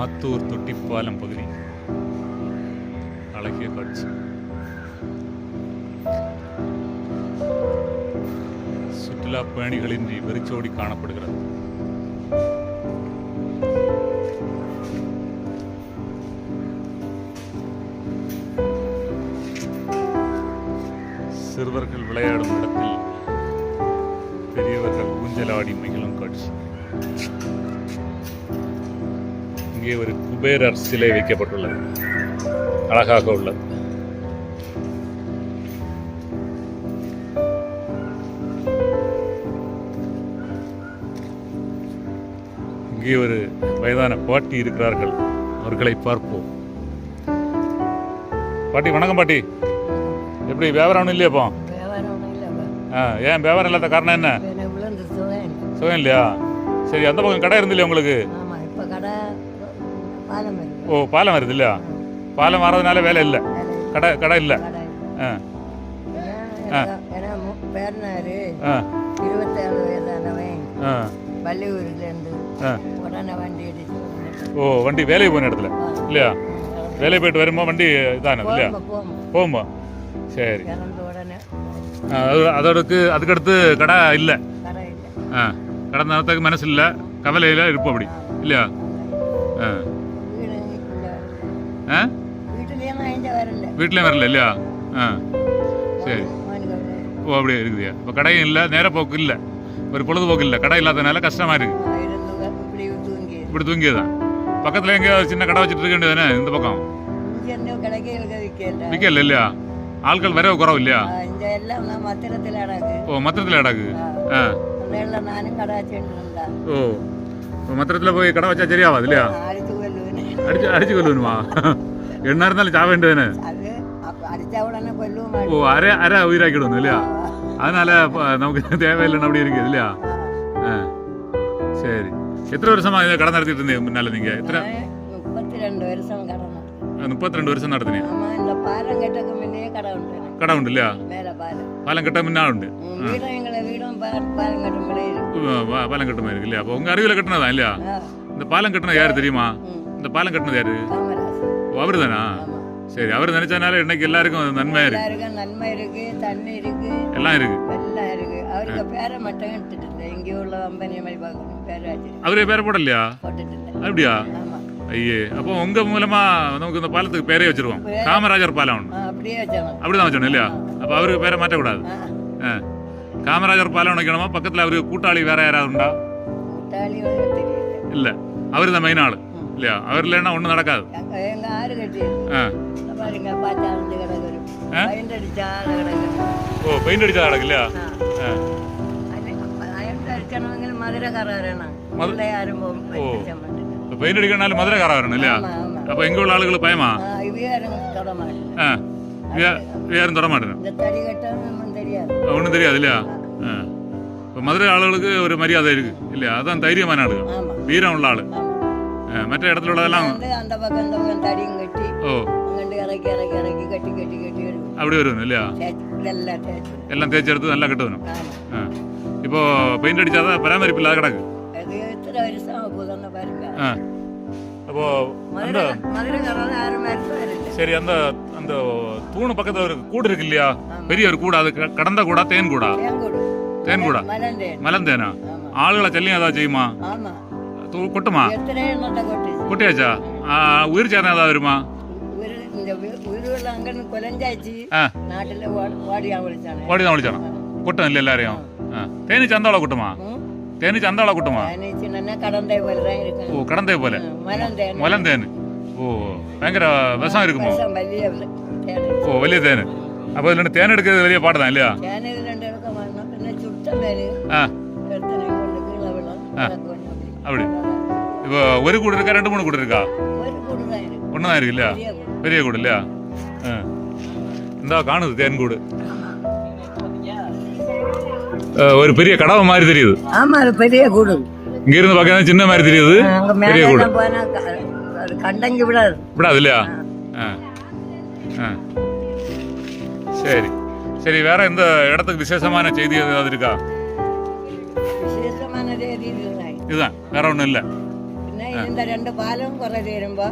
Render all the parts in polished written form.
மாத்தூர் தொட்டிப்பாலம் பகுதி அழகிய காட்சி. சுற்றுலா பயணிகளின்றி வெறிச்சோடி காணப்படுகிறது. சிறுவர்கள் விளையாடும் இடத்தில் பெரியவர்கள் ஊஞ்சலாடி மகிழும் காட்சி. இங்கே ஒரு குபேரர் சிலை வைக்கப்பட்டுள்ளது, அழகாக உள்ளது. இங்கே ஒரு வயதான பாட்டி இருக்கிறார்கள், அவர்களை பார்ப்போம். பாட்டி வணக்கம். பாட்டி எப்படி வியாபாரம் ஒன்றும் இல்லையாப்போ? ஏன் வியாபாரம் இல்லாத காரணம் என்ன? சுகம் இல்லையா? சரி, அந்த பக்கம் கடை இருந்தில்லையா உங்களுக்கு? ஓ, பாலம் வருது இல்லையா? பாலம் வர்றதுனால வேலை இல்லை, கடை இல்லை. ஓ, வண்டி வேலைக்கு போன இடத்துல இல்லையா? வேலைக்கு போயிட்டு வரும்போது வண்டி இதானது இல்லையா? போகும்போ சரி. அதோடக்கு அதுக்கடுத்து கடை இல்லை. கடை நடத்துக்கு மனசு இல்லை, கவலையில் இருப்போம் அப்படி இல்லையா? வீட்லேயும் வரல இல்லையா? சரி. ஓ, அப்படியே இருக்குதுயா. இப்போ கடையும் இல்லை, நேர போக்கு இல்லை, ஒரு பொழுதுபோக்கு இல்லை, கடை இல்லாதனால கஷ்டமா இருக்கு. இப்படி தூங்கியதான். பக்கத்தில் எங்கேயாவது சின்ன கடை வச்சுட்டு இருக்க வேண்டியதானே? இந்த பக்கம் விற்கல இல்லையா? ஆட்கள் வரவு குறவு இல்லையா? ஓ, மத்திரத்தில் அடாக்கு. ஓ, மத்திரத்தில் போய் கடை வச்சா சரியாவாது இல்லையா? அடிச்சு கொல்லுவா. என்ன இருந்தாலும் சாவ வேண்டியதானே? ஓ, அரை உயிராக்கிடுவோம் இல்லையா? அதனால நமக்கு தேவையில்லைன்னு அப்படி இருக்குது இல்லையா? சரி. எத்தனை வருஷமா இதை கடை நடத்திட்டு இருந்தீங்க முன்னால? நீங்க எத்தனை? 32 வருஷம் நடத்தினீங்க. கடை உண்டு இல்லையா? பாலம் கட்ட முன்னா உண்டு. பாலம் கட்ட மாதிரி இருக்கு இல்லையா? அப்போ உங்க அறிவியல கட்டினதான் இல்லையா? இந்த பாலம் கட்டினது யாரு தெரியுமா? இந்த பாலம் கட்டினது யாரு? அவரு தானா? சரி, அவர் நினைச்சனால இன்னைக்கு எல்லாருக்கும் நன்மை இருக்கு, தண்ணி இருக்கு, எல்லாம் இருக்கு. அவரே பேரை போடலையா? அப்படியா? ஐயே, அப்போ உங்க மூலமா நமக்கு இந்த பாலத்துக்கு பேரே வச்சிருவோம். காமராஜர் பாலம் அப்படிதான் வச்சோம் இல்லையா? அப்ப அவருக்கு பேரை மாற்றக்கூடாது. காமராஜர் பாலம் வைக்கணுமா? பக்கத்துல அவருக்கு கூட்டாளி வேற யாராவது உண்டா? இல்ல, அவரு தான் மெயின் ஆளு இல்லையா? அவர் இல்லைன்னா ஒண்ணும் நடக்காது. ஓ, பெயிண்ட் அடிச்சா நடக்கு இல்லையா? பெயிண்ட் அடிக்கிறனால மதுரைக்காரா வரணும் இல்லையா? அப்ப எங்க உள்ள ஆளுகளுக்கு பயமா? யாரும் தொட மாட்டேன், ஒன்றும் தெரியாது இல்லையா? இப்போ மதுரை ஆளுகளுக்கு ஒரு மரியாதை இருக்கு இல்லையா? அதான் தைரியமான ஆளு, வீரம் உள்ள ஆளு. மற்ற இடத்துல உள்ளதெல்லாம் ஓ அப்படி வரும் இல்லையா? எல்லாம் தேய்ச்சி எடுத்து நல்லா கட்டு வரும். இப்போ பெயிண்ட் அடிச்சாதான் பராமரிப்பு இல்லாத கிடக்கு. அப்போ சரி, அந்த அந்த தூணு பக்கத்துல ஒரு கூடு இருக்கு இல்லையா? பெரிய ஒரு கூடா, அது கடந்த கூடா? தேன் கூடா? தேன் கூடா, மலந்தேனா? ஆளுகளை செல்லியும் ஏதாவது செய்யுமா? கொட்டுமா? கொட்டியாச்சா? உயிர் சேதம் ஏதாவது வருமா? ஓடிதான் ஒழிச்சானா? கொட்டும் இல்லை எல்லாரையும்? தேனி சந்தாள கூட்டமா? தேனி சந்தாள கூட்டமா? ஓ, கடந்தே போல மலந்தேனு. ஓ, பயங்கர விஷம் இருக்குமோ? ஓ, வெளிய தேனு. அப்போ இதுல தேன் எடுக்கிறது வெளியே பாடுதான் இல்லையா? அப்படி. இப்போ ஒரு கூடு இருக்கா, 2-3 கூடு இருக்கா? ஒண்ணுதான் இருக்கு இல்லையா? பெரிய கூடு இல்லையா? இந்தா காணுது தேன் கூடு. ஒரு பெரிய கடவை மாதிரி தெரியுது. ஆமா, பெரிய கூடு. இங்க இருந்து பார்க்க சின்ன மாதிரி தெரியுது, பெரிய கூடு. விடாது இல்லையா? சரி சரி, வேற எந்த இடத்துக்கு விசேஷமான செய்தி ஏதாவது இருக்கா? இதுதான், வேற ஒண்ணும் இல்ல. இந்த 2 பாலம் குறை தீரும்போ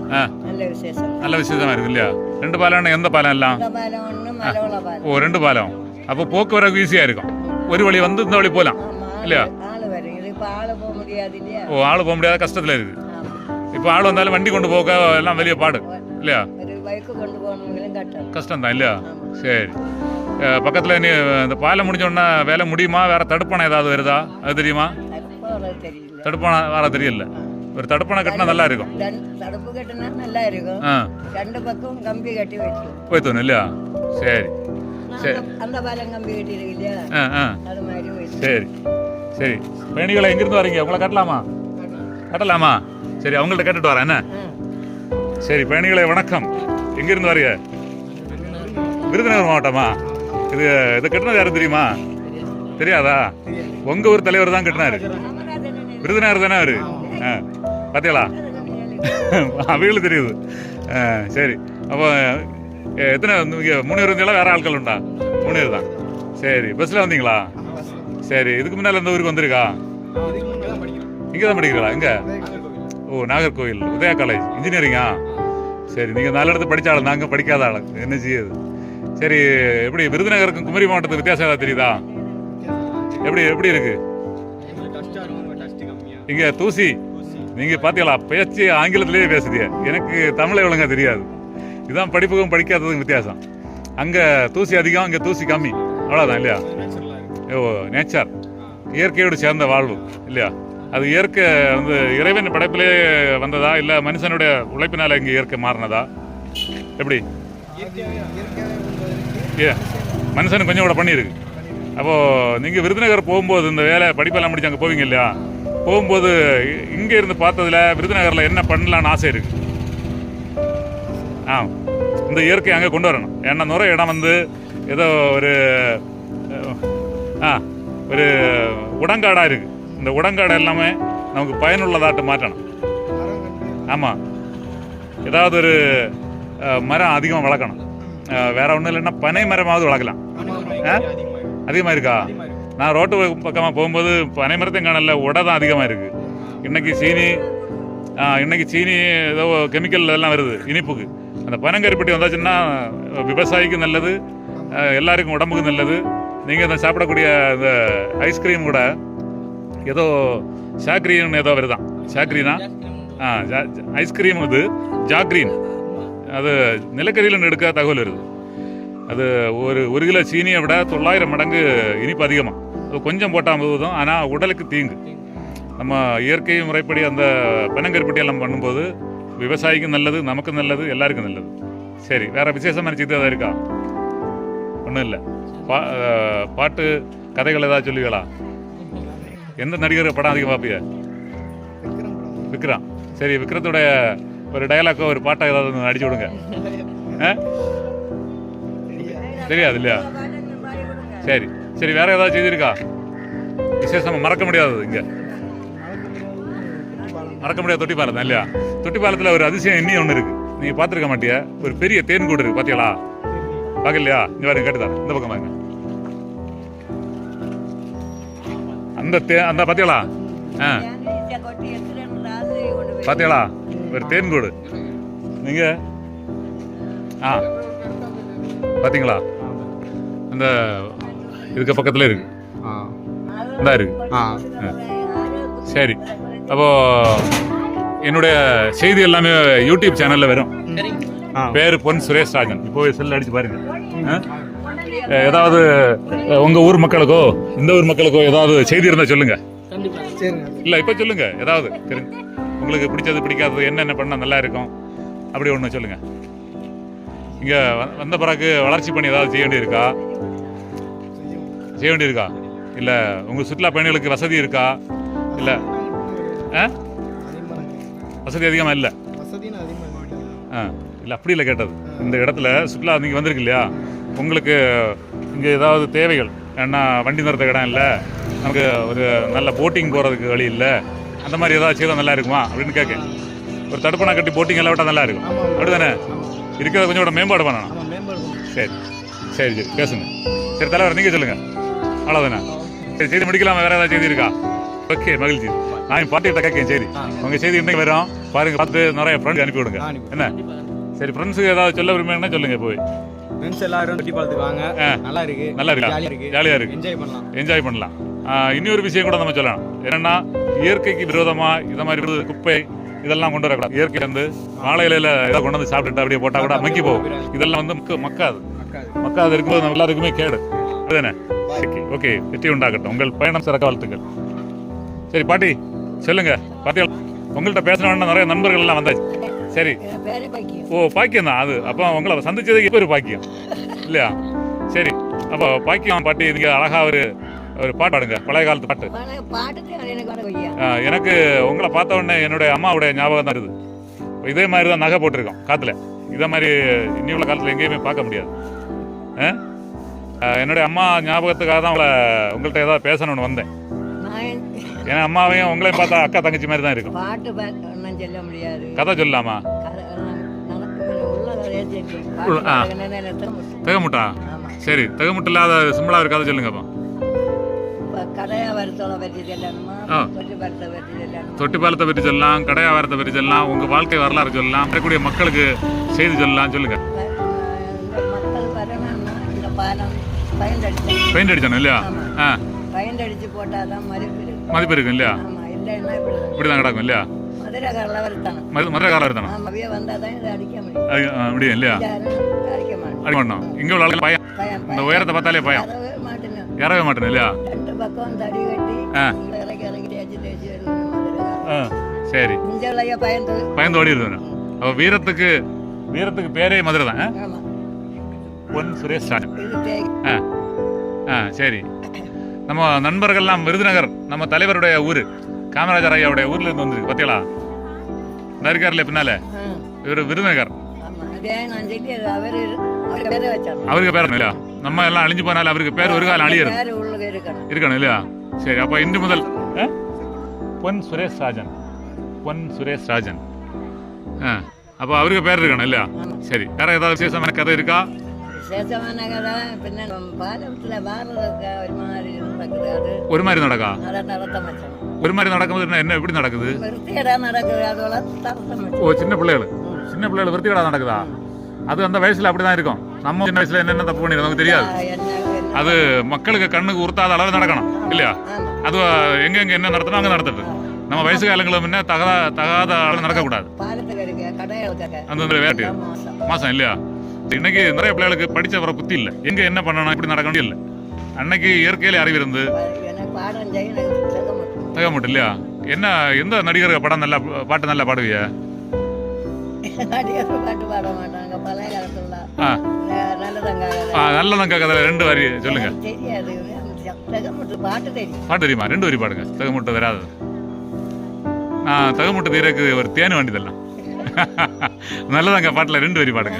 நல்ல விசேஷம். நல்ல விசேஷமாயிருக்கும் இல்லையா? 2 பாலம் எந்த பாலம் எல்லாம்? பாலம் ஒன்று மலவள பாலம். ஓ 2 பாலம். அப்போ போக்குவரத்து ஈஸியாக இருக்கும். ஒரு வழி வந்து இந்த வழி போகலாம் இல்லையா? ஆள் வரும். இது இப்போ ஆள் போக முடியாது இல்லையா? ஓ ஆள் போக முடியாத கஷ்டத்தில் இருக்குது. இப்போ ஆள் வந்தாலும் வண்டி கொண்டு போக எல்லாம் வெளியே பாடு இல்லையா? ஒரு பைக்கு கொண்டு போகணும் கஷ்டம் தான் இல்லையா? சரி. பக்கத்தில் நீ இந்த பாலம் முடிஞ்சோடனே வேலை முடியுமா? வேற தடுப்பணை ஏதாவது வருதா? அது தெரியுமா? தடுப்பணை வர தெரியல. ஒரு தடுப்பணை கட்டினா நல்லா இருக்கும். தடுப்பு கட்டினா நல்லா இருக்கும். 2 பக்கம் கம்பி கட்டி போய்த்தோணும் இல்லையா? சரி சரி. அந்த பாலம் கம்பி கட்டி இருக்கு இல்லையா? அது மாதிரி. சரி சரி. பயணிகளை எங்கிருந்து வரீங்க? உங்களை கட்டலாமா? கட்டலாமா? சரி, அவங்கள்ட்ட கேட்டுட்டு வரேன் என்ன? சரி பயணிகளை வணக்கம். எங்கிருந்து வரீங்க? விருதுநகர் மாவட்டமா? இது கட்டினது யாரும் தெரியுமா? தெரியாதா? உங்க ஊர் தலைவர் தான் கட்டினாரு. விருதுநகர் தானே அவரு? பார்த்தீங்களா? அவங்களும் தெரியுது. சரி. அப்போ எத்தனை 3 பேர் இருந்தீங்களா? வேற ஆட்கள் உண்டா? 3 பேர் தான். சரி, பஸ்ல வந்தீங்களா? சரி. இதுக்கு முன்னால இந்த ஊருக்கு வந்திருக்கா? இங்கே தான் படிக்கிறீங்களா? எங்க? ஓ நாகர்கோவில் உதயா காலேஜ் இன்ஜினியரிங்கா? சரி. நீங்கள் நல்ல இடத்துல படித்த ஆள், நாங்கள் படிக்காத ஆள். என்ன செய்யுது? சரி. எப்படி விருதுநகருக்கும் குமரி மாவட்டத்துக்கு வித்தியாசம் ஏதாவது தெரியுதா? எப்படி இருக்கு? இங்க தூசி. நீங்க பாத்தீங்களா? பேச்சு ஆங்கிலத்திலேயே பேசுறீங்க. எனக்கு தமிழை ஒழுங்கா தெரியாது. இதுதான் படிப்புக்கும் படிக்காததுக்கும் வித்தியாசம். அங்க தூசி அதிகம், அங்க தூசி கம்மி. அவ்வளவுதான் இல்லையா? ஓ நேச்சர், இயற்கையோடு சேர்ந்த வாழ்வு இல்லையா? அது இயற்கை வந்து இறைவன் படைப்பிலே வந்ததா இல்ல மனுஷனுடைய உழைப்பினால இங்க இயற்கை மாறினதா? எப்படி? மனுஷனுக்கு கொஞ்சம் கூட பண்ணியிருக்கு. அப்போ நீங்க விருதுநகர் போகும்போது இந்த வேலை படிப்பெல்லாம் முடிச்சு அங்கே போவீங்க இல்லையா? போகும்போது இங்க இருந்து பார்த்ததுல விருதுநகர்ல என்ன பண்ணலான்னு ஆசை இருக்கு? இந்த இயற்கை அங்கே கொண்டு வரணும். ஏன்னா நுரை இடம் வந்து ஏதோ ஒரு உடங்காடா இருக்கு. இந்த உடங்காடு எல்லாமே நமக்கு பயனுள்ளதாட்டு மாற்றணும். ஆமா, ஏதாவது ஒரு மரம் அதிகமாக வளர்க்கணும். வேற ஒன்றும் இல்லைன்னா பனை மரமாவது வளர்க்கலாம். அதிகமாக இருக்கா? நான் ரோட்டு பக்கமாக போகும்போது பனை மரத்தையும் காணல, உடை தான் அதிகமாக இருக்குது. இன்னைக்கு சீனி ஏதோ கெமிக்கல் இதெல்லாம் வருது இனிப்புக்கு. அந்த பனங்கருப்பட்டி வந்தாச்சுன்னா விவசாயிக்கு நல்லது, எல்லாருக்கும் உடம்புக்கு நல்லது. நீங்கள் இந்த சாப்பிடக்கூடிய இந்த ஐஸ்கிரீம் கூட ஏதோ சாக்ரீன் ஏதோ வருதான். சாக்ரீனா? ஐஸ்கிரீம் இது ஜாக்ரீன். அது நிலக்கரியில் எடுக்க தகவல் வருது. அது ஒரு கிலோ சீனியை விட 900 மடங்கு இனிப்பு அதிகமாக. அது கொஞ்சம் போட்டால் போதும், ஆனால் உடலுக்கு தீங்கு. நம்ம இயற்கை முறைப்படி அந்த பனங்கருப்பட்டி எல்லாம் பண்ணும்போது விவசாயிக்கும் நல்லது, நமக்கும் நல்லது, எல்லாருக்கும் நல்லது. சரி, வேற விசேஷம் நினச்சிக்கிட்டு தான் இருக்கா? ஒன்றும் இல்லை. பாட்டு கதைகள் ஏதாவது சொல்லுவீங்களா? எந்த நடிகர் படம் அதிகம் பார்ப்பிய? விக்ரம். சரி, விக்ரத்துடைய ஒரு டயலாக்கோ ஒரு பாட்டை ஏதாவது அடிச்சு விடுங்க. தெரியாது இல்லையா? சரி சரி. வேற ஏதாவது செய்திருக்கா விசேஷமா மறக்க முடியாதது? இங்க மறக்க முடியாத தொட்டி பாலம் தான் இல்லையா? தொட்டி பாலத்தில் ஒரு அதிசயம் இன்னும் ஒன்று இருக்கு, நீங்க பார்த்துருக்க மாட்டிய. ஒரு பெரிய தேன் கூடு இருக்கு, பாத்தீங்களா? பார்க்கலையா? இங்க பாருங்க, கேட்டுதான் இந்த பக்கம் பாருங்க. அந்த பாத்தீங்களா? பாத்தீங்களா? ஒரு தேன் கூடு. நீங்க பாத்தீங்களா? அந்த இதுக்கு பக்கத்துல இருக்கு. இந்த இருக்கு. சரி. அப்போ என்னுடைய செய்தி எல்லாமே யூடியூப் சேனல்ல வரும். பேரு பொன் சுரேஷ் ராஜன். இப்போ செல்ல அடிச்சு பாருங்க. ஏதாவது உங்க ஊர் மக்களுக்கோ இந்த ஊர் மக்களுக்கோ ஏதாவது செய்தி இருந்தா சொல்லுங்க. இல்ல இப்ப சொல்லுங்க. ஏதாவது உங்களுக்கு பிடிச்சது பிடிக்காதது என்னென்ன பண்ணா நல்லா இருக்கும் அப்படி ஒண்ணு சொல்லுங்க. இங்க வந்த பிறகு வளர்ச்சி பணி ஏதாவது செய்ய வேண்டியிருக்கா? இல்ல உங்க சுற்றுலா பயணிகளுக்கு வசதி இருக்கா? இல்ல வசதி அதிகமா இல்ல. இல்ல அப்படி இல்லை கேட்டது. இந்த இடத்துல சுற்றுலா நீங்க வந்திருக்கு இல்லையா, உங்களுக்கு இங்க ஏதாவது தேவைகள், ஏன்னா வண்டி நிறுத்த இடம் இல்லை, நமக்கு ஒரு நல்ல போட்டிங் போறதுக்கு வழி இல்லை, அந்த மாதிரி ஏதாவது செய்தால் நல்லா இருக்குமா அப்படின்னு கேட்க. ஒரு தடுப்பணை கட்டி போட்டிங் எல்லாம் விட்டால் நல்லா இருக்கும். அப்படிதானே? இருக்கிறத கொஞ்சம் கூட மேம்பாடு பண்ணணும். சரி சரி சரி, பேசுங்க. சரி தலைவர், நீங்கள் சொல்லுங்கள். அவ்வளோதானே? சரி, செய்தி முடிக்கலாமா? வேறு ஏதாவது செய்தி இருக்கா? ஓகே, மகிழ்ச்சி. நான் பாட்டிகிட்ட கேட்கேன் செய்தி உங்கள் செய்தி இன்னைக்கு வரும் பாருங்க, பார்த்து நிறைய ஃப்ரெண்ட்ஸ் அனுப்பி விடுங்க என்ன. சரி, ஃப்ரெண்ட்ஸுக்கு ஏதாவது சொல்ல விரும்பினா சொல்லுங்க. போய் ஃப்ரெண்ட்ஸ் எல்லாரும் தொட்டி பாலத்துக்கு வாங்க, நல்லா இருக்கு, நல்லா இருக்கா, ஜாலியாக இருக்கு, என்ஜாய் பண்ணலாம். இன்னொரு விஷயம் கூட நம்ம சொல்லலாம், என்னன்னா இயற்கைக்கு விரோதமா இதை மாதிரி குப்பை இதெல்லாம் கொண்டு வரக்கூடாது. இயற்கை வந்து வாழை இலையில ஏதாவது கொண்டு வந்து சாப்பிட்டுட்டு அப்படியே போட்டா கூட மக்கி போகும். இதெல்லாம் வந்து மக்காது இருக்கும்போது நம்ம எல்லாருக்குமே கேடு. அதுதானே? ஓகே, வெற்றி உண்டாகட்டும், உங்கள் பயணம் சிறக்க வாழ்த்துக்கள். சரி பாட்டி சொல்லுங்க. பாட்டி உங்கள்கிட்ட பேசணும்னா நிறைய நண்பர்கள் எல்லாம் வந்தாச்சு. சரி, ஓ பாக்கியம் தான் அது. அப்போ உங்களை சந்திச்சது இப்போ ஒரு பாக்கியம் இல்லையா? சரி, அப்போ பாக்கியம் பாட்டி, நீங்க அழகா ஒரு பாட்டு பாடுங்க, பழைய காலத்து பாட்டு. எனக்கு உங்களை பார்த்த உடனே என்னுடைய அம்மாவுடைய ஞாபகம் தான் இருக்குது. இதே மாதிரி தான் நகை போட்டிருக்கோம் காத்துல. இதே மாதிரி இனி உள்ள காலத்தில் எங்கேயுமே பார்க்க முடியாது. என்னுடைய அம்மா ஞாபகத்துக்காக தான் உங்கள்கிட்ட ஏதாவது பேசணும்னு வந்தேன். ஏன்னா அம்மாவையும் உங்களையும் பார்த்தா அக்கா தங்கச்சி மாதிரி தான் இருக்கும். சொல்ல முடியாது, கதை சொல்லலாமா? தகமுட்டா? சரி, தகமுட்டு இல்லாத சிம்பிளா ஒரு கதை சொல்லுங்க. தொட்டி பாலத்தை பற்றி சொல்லலாம், கடையாவாரத்தை பற்றி சொல்லலாம், உங்க வாழ்க்கை வரலாறு சொல்லலாம், வரக்கூடிய மக்களுக்கு செய்தி சொல்லலாம். சொல்லுங்க. பெயிண்ட் அடிச்சணும் இல்லையா? பெயிண்ட் அடிச்சு போட்டாதான் மதிப்பு இருக்கும் இல்லையா? இப்படிதான் கிடக்கும் இல்லையா? மதுரக்காரர் இருந்தானோ முடியும் இல்லையா? அடிக்க மாட்டோம். இங்க உள்ள பயம், இந்த உயரத்தை பார்த்தாலே பயம், ஏறவே மாட்டேன் இல்லையா? சரி, பயந்து ஓடி இருந்தேன். அப்ப வீரத்துக்கு பேரே மதுரை தான். பொன் சுரேஷ் ராஜன். சரி, நம்ம நண்பர்கள்லாம் விருதுநகர், நம்ம தலைவருடைய ஊரு காமராஜர் ஐயாவுடைய ஊர்ல இருந்து வந்துருக்கு. பத்தியலா இருக்காருல பின்னால, இவர் விருதுநகர். அவருக்கு பேர் இல்லையா? நம்ம எல்லாம் அழிஞ்சு போனாலும் அவருக்கு பேர் ஒரு காலம் அழியறது இருக்கணும் இல்லையா? சரி, அப்ப இன்று முதல் பொன் சுரேஷ் ராஜன். அப்ப அவருக்கு பேர் இருக்கணும் இல்லையா? சரி, வேற ஏதாவது விசேஷமான கதை இருக்கா? ஒரு மாதிரி நடக்கா? ஒரு மாதிரி நடக்கும்போது என்ன எப்படி நடக்குது? ஓ, சின்ன பிள்ளைகள் விருத்திகேடா நடக்குதா? அது அந்த வயசுல அப்படிதான் இருக்கும். நம்ம சின்ன வயசுல என்னென்ன தப்பு பண்ணி நமக்கு தெரியாது. அது மக்களுக்கு கண்ணுக்கு உறுத்தாத அளவு நடக்கணும் இல்லையா? அது எங்க என்ன நடத்தணும் அங்க நடத்துட்டு, நம்ம வயசு காலங்களும் முன்ன தகாத அளவு நடக்கக்கூடாது. அந்த வேட்டி மாசம் இல்லையா? இன்னைக்கு நிறைய பிள்ளைகளுக்கு படிச்ச வர புத்தி இல்லை, எங்க என்ன பண்ணணும் இப்படி நடக்க முடியல. அன்னைக்கு இயற்கையில அறிவு இருந்து தகமட்டும் இல்லையா? என்ன எந்த நடிகர் படம் நல்லா பாட்டு நல்லா பாடுவியா? நல்லதங்க கதை 2 வரி சொல்லுங்க. பாட்டு தெரியுமா? 2 வரி பாடுங்க. தகமுட்டு வராது. நான் தகமுட்டு தீரக்கு ஒரு தேன் வேண்டியதெல்லாம். நல்லதாங்க பாட்டுல 2 வரி பாடுங்க.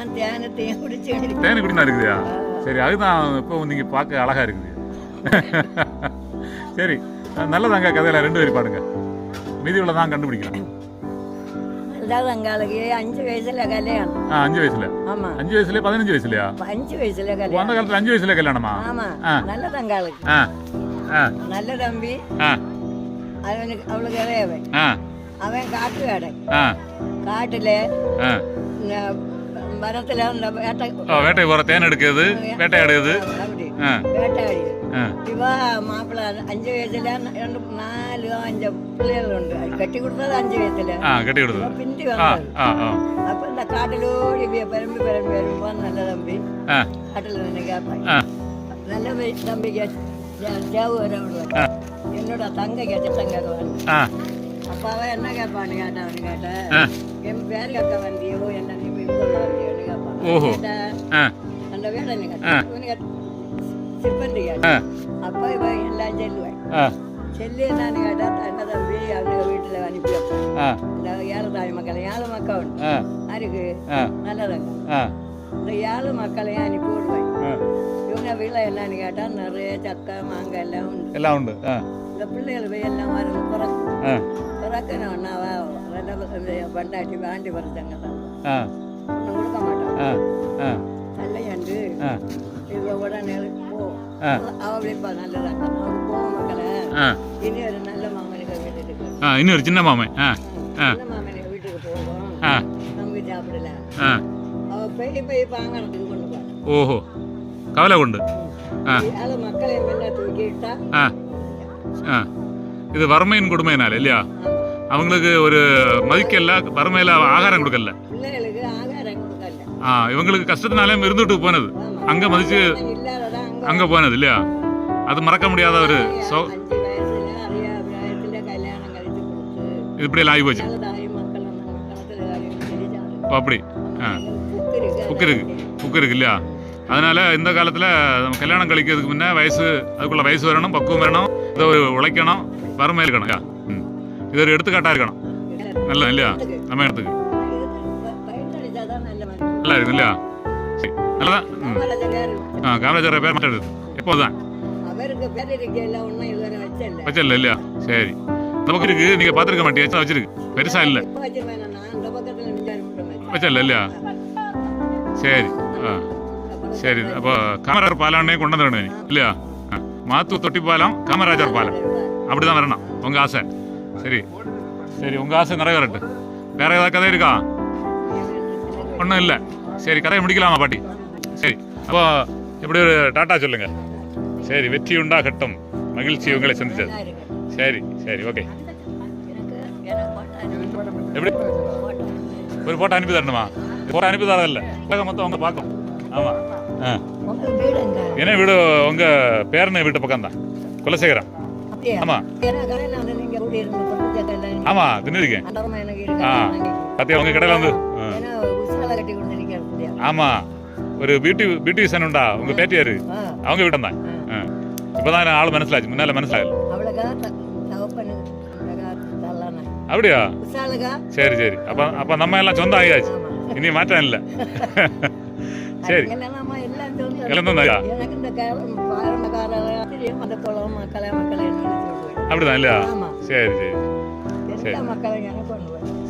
தேனு குடினா இருக்குதுயா? சரி, அதுதான் இப்போ நீங்க பார்க்க அழகா இருக்குது. சரி, நல்லதாங்க கதையில 2 வரி பாடுங்க. மீதி உள்ளதான் கண்டுபிடிக்கலாம். 5 வயசுல கல்யாணம். 5 வயசுல? ஆமா. 5 வயசுல 15 வயசுலயா? 5 வயசுல கல்யாணம். அந்த காலத்துல 5 வயசுல கல்யாணமா? ஆமா. நல்ல தங்காளுக்கு. நல்ல தம்பி. அவனுக்கு அவளுக்கு இளையவன். அவன் காட்டு வேடை. காட்டுல மரத்துல வேட்டை போற, தேன் எடுக்கிறது, வேட்டையாடுறது, வேட்டையாடி. இவ மாப்பிள்ள 5 வயசுல 2 4 5 பிள்ளைகள் உண்டு. கட்டி கொடுத்தது 5 வயசுல. கட்டி கொடுத்தது பிந்தி வந்தது. அப்ப இந்த காட்டிலோடி பெரும்பி வரும்போ நல்ல தம்பி காட்டுல நின்று கேட்பான். நல்ல தம்பி தேவு வரவிடுவான். என்னோட தங்க கேட்டுவான். அப்ப அவன் என்ன கேட்பான்னு கேட்டான்னு கேட்டேன். என் பேர் கேட்க வந்தியோ என்ன நீ வந்தியோன்னு கேட்பான். அந்த வேலை கேட்டேன் சிப்பந்தி கேட்டேன். அப்ப இவன் எல்லாம் சொல்லுவேன். சொல்லி என்னன்னு கேட்டா என்ன தம்பி அவங்க வீட்டுல அனுப்பி வைப்பேன். இந்த 7 தாய் மக்களை 7 மக்கள் உண்டு அதுக்கு நல்லதாங்க. இந்த 7 மக்களையும் அனுப்பி விடுவேன். இவங்க வீட்டுல என்னன்னு கேட்டா நிறைய சக்கை மாங்காய் எல்லாம் உண்டு. இந்த பிள்ளைகள் போய் எல்லாம் வருது பிறக்கணும்னா பண்டாட்டி வாண்டி பறிச்சாங்க தான் கொடுக்க மாட்டான். நல்லையாண்டு இவ உடனே போ அவ அப்படிப்பா நல்லதாங்க போவோம் மக்களை. இனி ஒரு நல்ல மாமனுக்கு வீட்டுக்கு இன்னொரு சின்ன மாமன் சின்ன மாமனை வீட்டுக்கு போவோம் ஆ நமக்கு சாப்பிடல ஆ அவ போய் வாங்கறதுக்கு கொண்டு போறேன் ஓஹோ கவலை கொண்டு அது மக்களை என்ன தூக்கிட்டா ஆ ஆ இது வறுமையின் கொடுமையினால இல்லையா அவங்களுக்கு ஒரு மதிக்கல வறுமையில ஆகாரம் கொடுக்கல பிள்ளைகளுக்கு ஆகாரம் கொடுக்கல இவங்களுக்கு கஷ்டத்தினாலே இருந்துட்டு போனது அங்க மதிச்சு இல்லாததான் அங்க போனது இல்லையா அது மறக்க முடியாத ஒரு 5 வயசுல அறியாபிராயத்துல கல்யாணம் கழிச்சு கொடுத்து இப்படி எல்லாம் ஆகி போச்சு தாய் மக்கள் அந்த மக்களத்துல தெரிஞ்சாரு அப்படி புக்கு இருக்கு இல்லையா அதனால இந்த காலத்துல நம்ம கல்யாணம் கழிக்கிறதுக்கு முன்ன அதுக்குள்ள வயசு வரணும் பக்குவம் வரணும் இதை ஒரு உழைக்கணும் வறுமை இருக்கணும் இது ஒரு எடுத்துக்காட்டா இருக்கணும் நல்லா இல்லையா நம்ம இடத்துக்கு நல்லா இருக்கு இல்லையா சரி நல்லதான் காமராஜர் பேர் மாற்றது எப்போதான் வச்சல இல்லையா சரி இந்த பக்கம் இருக்கு நீங்க பாத்துருக்க மாட்டீங்க வச்சிருக்கு பெருசா இல்ல வச்சல இல்லையா சரி சரி அப்போ காமராஜர் பாலானே கொண்டு வந்துடணும் இல்லையா மாத்தூர் தொட்டி பாலம் காமராஜர் பாலம் அப்படிதான் வரணும் உங்க ஆசை சரி சரி உங்க ஆசை நிறைவேறட்டு வேற ஏதாவது கதை இருக்கா ஒன்றும் இல்லை சரி கதையை முடிக்கலாமா பாட்டி சரி அப்போ எப்படி ஒரு டாட்டா சொல்லுங்க சரி வெற்றி உண்டாகட்டும் மகிழ்ச்சி உங்களை சந்திச்சது சரி சரி ஓகே எப்படி ஒரு போட்டோ அனுப்பி தரணுமா போட்டோ அனுப்பி தரதில்ல மொத்தம் உங்க பார்க்கும் ஆமா என்ன வீடு உங்க பேரனை வீட்டு பக்கம் தான் குலசேகரம் ஆமா ஆமா தின்னுருக்கேன் பத்தியா உங்க கடையில வந்து ஆமா ஒரு பியூட்டிஷியன் உண்டா உங்க பேட்டியாரு அவங்க வீட்டம் தான் இப்பதான் ஆள் மனசிலாச்சு முன்னால மனசிலாகல அப்படியா சரி சரி அப்ப நம்ம எல்லாம் சொந்தம் ஆகியாச்சு இனி மாற்றம் இல்ல சரி எல்லாம் தான் அப்படிதான் இல்லையா சரி சரி சரி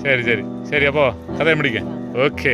சரி சரி சரி அப்போ கதையை முடிக்க ஓகே